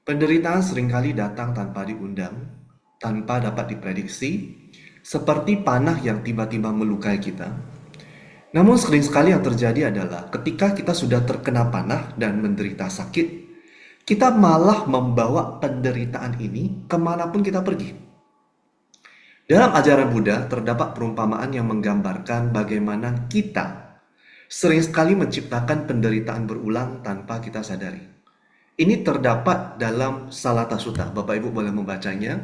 Penderitaan seringkali datang tanpa diundang, tanpa dapat diprediksi, seperti panah yang tiba-tiba melukai kita. Namun sering sekali yang terjadi adalah ketika kita sudah terkena panah dan menderita sakit, kita malah membawa penderitaan ini kemanapun kita pergi. Dalam ajaran Buddha terdapat perumpamaan yang menggambarkan bagaimana kita sering sekali menciptakan penderitaan berulang tanpa kita sadari. Ini terdapat dalam Salata Sutta. Bapak Ibu boleh membacanya,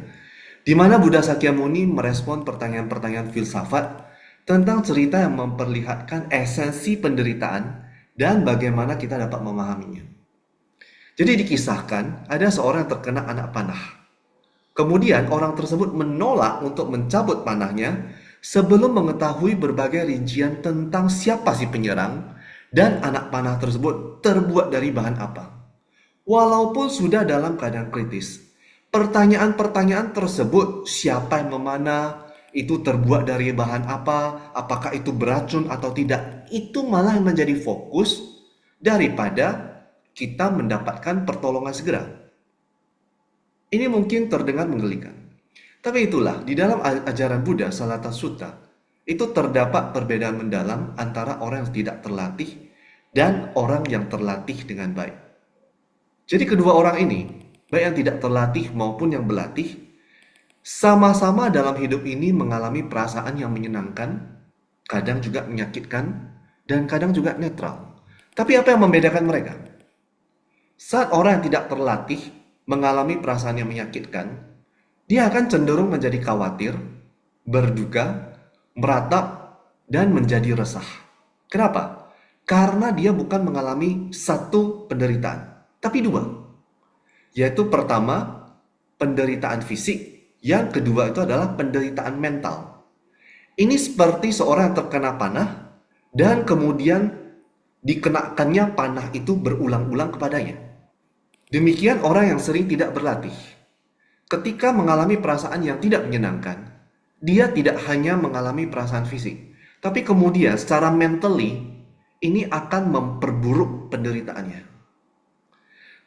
di mana Buddha Sakyamuni merespon pertanyaan-pertanyaan filsafat tentang cerita yang memperlihatkan esensi penderitaan dan bagaimana kita dapat memahaminya. Jadi dikisahkan ada seorang yang terkena anak panah. Kemudian orang tersebut menolak untuk mencabut panahnya sebelum mengetahui berbagai rincian tentang siapa si penyerang dan anak panah tersebut terbuat dari bahan apa. Walaupun sudah dalam keadaan kritis, pertanyaan-pertanyaan tersebut, siapa yang memanah, itu terbuat dari bahan apa, apakah itu beracun atau tidak, itu malah menjadi fokus daripada kita mendapatkan pertolongan segera. Ini mungkin terdengar menggelikan. Tapi itulah, di dalam ajaran Buddha, Salata Sutta, itu terdapat perbedaan mendalam antara orang yang tidak terlatih dan orang yang terlatih dengan baik. Jadi kedua orang ini, baik yang tidak terlatih maupun yang berlatih, sama-sama dalam hidup ini mengalami perasaan yang menyenangkan, kadang juga menyakitkan, dan kadang juga netral. Tapi apa yang membedakan mereka? Saat orang yang tidak terlatih mengalami perasaan yang menyakitkan, dia akan cenderung menjadi khawatir, berduka, meratap, dan menjadi resah. Kenapa? Karena dia bukan mengalami satu penderitaan, tapi dua. Yaitu pertama, penderitaan fisik. Yang kedua itu adalah penderitaan mental. Ini seperti seorang yang terkena panah dan kemudian dikenakannya panah itu berulang-ulang kepadanya. Demikian orang yang sering tidak berlatih. Ketika mengalami perasaan yang tidak menyenangkan, dia tidak hanya mengalami perasaan fisik, tapi kemudian secara mentally ini akan memperburuk penderitaannya.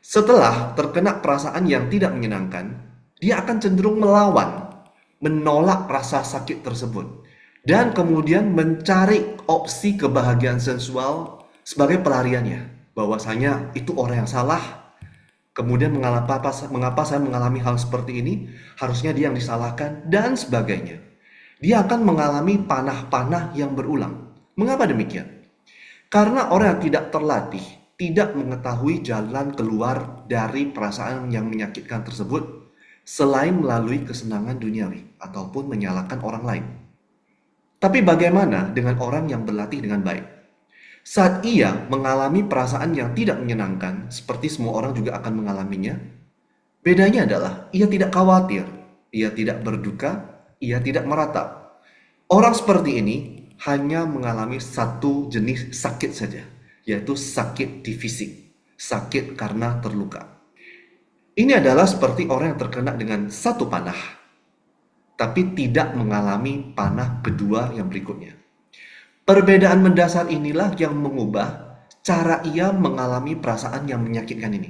Setelah terkena perasaan yang tidak menyenangkan, dia akan cenderung melawan, menolak rasa sakit tersebut, dan kemudian mencari opsi kebahagiaan sensual sebagai pelariannya. Bahwasanya itu orang yang salah, kemudian mengapa saya mengalami hal seperti ini, harusnya dia yang disalahkan, dan sebagainya. Dia akan mengalami panah-panah yang berulang. Mengapa demikian? Karena orang yang tidak terlatih, tidak mengetahui jalan keluar dari perasaan yang menyakitkan tersebut, selain melalui kesenangan duniawi, ataupun menyalahkan orang lain. Tapi bagaimana dengan orang yang berlatih dengan baik? Saat ia mengalami perasaan yang tidak menyenangkan, seperti semua orang juga akan mengalaminya, bedanya adalah ia tidak khawatir, ia tidak berduka, ia tidak meratap. Orang seperti ini hanya mengalami satu jenis sakit saja, yaitu sakit di fisik, sakit karena terluka. Ini adalah seperti orang yang terkena dengan satu panah, tapi tidak mengalami panah kedua yang berikutnya. Perbedaan mendasar inilah yang mengubah cara ia mengalami perasaan yang menyakitkan ini.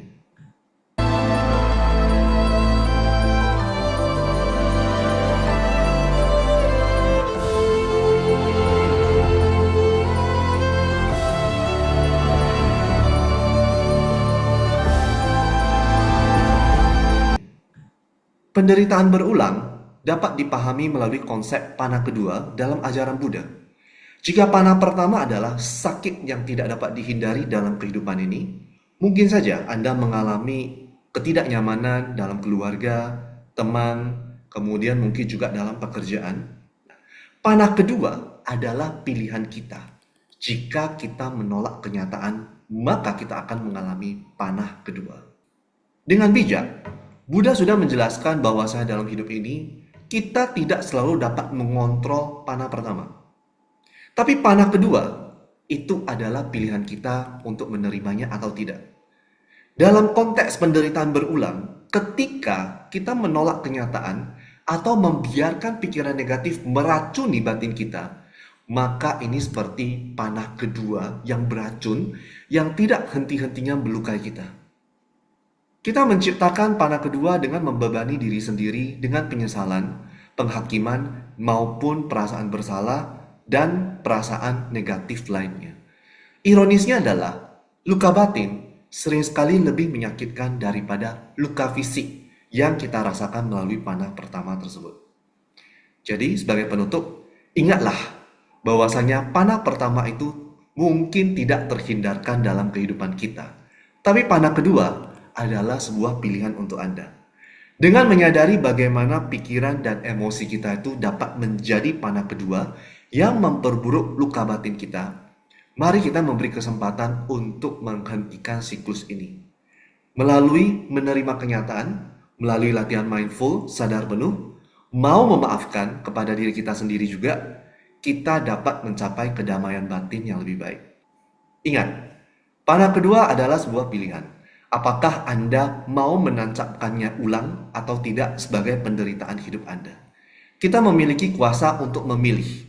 Penderitaan berulang dapat dipahami melalui konsep panah kedua dalam ajaran Buddha. Jika panah pertama adalah sakit yang tidak dapat dihindari dalam kehidupan ini, mungkin saja Anda mengalami ketidaknyamanan dalam keluarga, teman, kemudian mungkin juga dalam pekerjaan. Panah kedua adalah pilihan kita. Jika kita menolak kenyataan, maka kita akan mengalami panah kedua. Dengan bijak, Buddha sudah menjelaskan bahwa dalam hidup ini, kita tidak selalu dapat mengontrol panah pertama. Tapi panah kedua, itu adalah pilihan kita untuk menerimanya atau tidak. Dalam konteks penderitaan berulang, ketika kita menolak kenyataan atau membiarkan pikiran negatif meracuni batin kita, maka ini seperti panah kedua yang beracun yang tidak henti-hentinya melukai kita. Kita menciptakan panah kedua dengan membebani diri sendiri dengan penyesalan, penghakiman, maupun perasaan bersalah dan perasaan negatif lainnya. Ironisnya adalah, luka batin sering sekali lebih menyakitkan daripada luka fisik yang kita rasakan melalui panah pertama tersebut. Jadi, sebagai penutup, ingatlah bahwasanya panah pertama itu mungkin tidak terhindarkan dalam kehidupan kita. Tapi panah kedua adalah sebuah pilihan untuk Anda. Dengan menyadari bagaimana pikiran dan emosi kita itu dapat menjadi panah kedua yang memperburuk luka batin kita, mari kita memberi kesempatan untuk menghentikan siklus ini. Melalui menerima kenyataan, melalui latihan mindful, sadar penuh, mau memaafkan kepada diri kita sendiri juga, kita dapat mencapai kedamaian batin yang lebih baik. Ingat, panah kedua adalah sebuah pilihan. Apakah Anda mau menancapkannya ulang atau tidak sebagai penderitaan hidup Anda? Kita memiliki kuasa untuk memilih.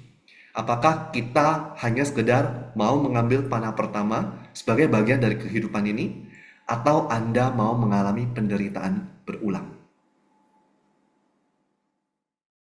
Apakah kita hanya sekedar mau mengambil panah pertama sebagai bagian dari kehidupan ini, atau Anda mau mengalami penderitaan berulang?